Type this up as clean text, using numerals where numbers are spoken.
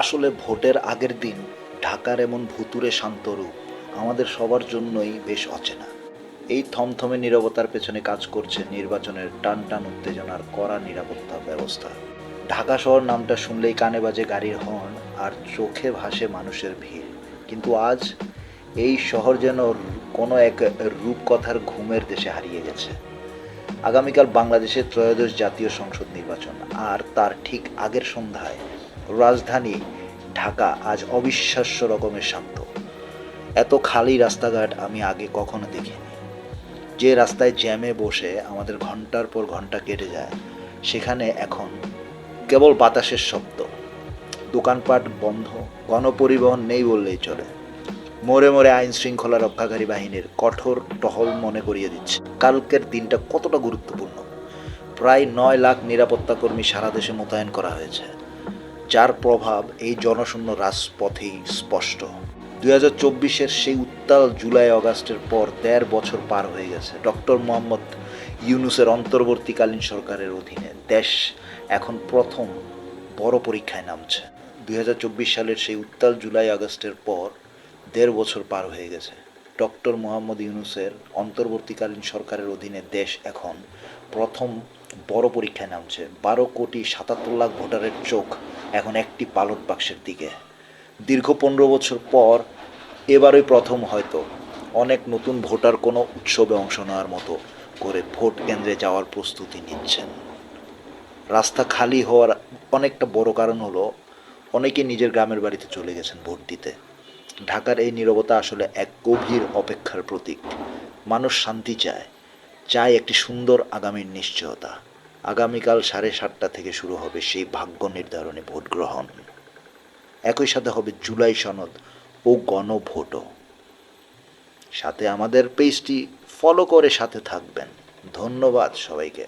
আসলে ভোটের আগের দিন ঢাকার এমন ভুতুড়ে শান্ত রূপ আমাদের সবার জন্যই বেশ অচেনা। এই থমথমে নীরবতার পেছনে কাজ করছে নির্বাচনের টানটান উত্তেজনার কড়া নিরাপত্তা ব্যবস্থা। ঢাকা শহর নামটা শুনলেই কানে বাজে গাড়ির হর্ন আর চোখে ভাসে মানুষের ভিড়। কিন্তু আজ এই শহর যেন কোনো এক রূপকথার ঘুমের দেশে হারিয়ে গেছে। আগামীকাল বাংলাদেশের ত্রয়োদশ জাতীয় সংসদ নির্বাচন, আর তার ঠিক আগের সন্ধ্যায় রাজধানী ঢাকা আজ অবিশ্বাস্য রকমের শান্ত। এত খালি রাস্তাঘাট আমি আগে কখনো দেখিনি। যে রাস্তায় জ্যামে বসে আমাদের ঘন্টার পর ঘন্টা কেটে যায়, সেখানে এখন কেবল বাতাসের শব্দ। দোকানপাট বন্ধ, গণপরিবহন নেই বললেই চলে। মোড়ে মোড়ে আইন শৃঙ্খলা রক্ষাকারী বাহিনীর কঠোর টহল মনে করিয়ে দিচ্ছে কালকের দিনটা কতটা গুরুত্বপূর্ণ। প্রায় 9 লাখ নিরাপত্তা কর্মী সারা দেশে মোতায়েন করা হয়েছে, যার প্রভাব এই জনশূন্য রাজপথেই স্পষ্ট। 2024-এর সেই উত্তাল জুলাই অগাস্টের পর 1.5 বছর পার হয়ে গেছে। ডক্টর মোহাম্মদ ইউনূসের অন্তর্বর্তীকালীন সরকারের অধীনে দেশ এখন প্রথম বড় পরীক্ষায় নামছে। 2024 সালের সেই উত্তাল জুলাই আগস্টের পর 1.5 বছর পার হয়ে গেছে। ডক্টর মোহাম্মদ ইউনূসের অন্তর্বর্তীকালীন সরকারের অধীনে দেশ এখন প্রথম বড় পরীক্ষায় নামছে। 12,77,00,000 ভোটারের চোখ এখন একটি ব্যালট বাক্সের দিকে। দীর্ঘ 15 বছর পর এবারই প্রথম হয়তো অনেক নতুন ভোটার কোনো উৎসবে অংশ নেওয়ার মতো করে ভোট কেন্দ্রে যাওয়ার প্রস্তুতি নিচ্ছেন। রাস্তা খালি হওয়ার অনেকটা বড় কারণ হলো অনেকে নিজের গ্রামের বাড়িতে চলে গেছেন ভোট দিতে। ঢাকার এই নীরবতা আসলে এক গভীর অপেক্ষার প্রতীক। মানুষ শান্তি চায়, চায় একটি সুন্দর আগামীর নিশ্চয়তা। আগামীকাল 7:30 থেকে শুরু হবে সেই ভাগ্য নির্ধারণী ভোট গ্রহণ। একই সাথে হবে জুলাই সনদ ও গণভোটও। সাথে আমাদের পেজটি ফলো করে সাথে থাকবেন। ধন্যবাদ সবাইকে।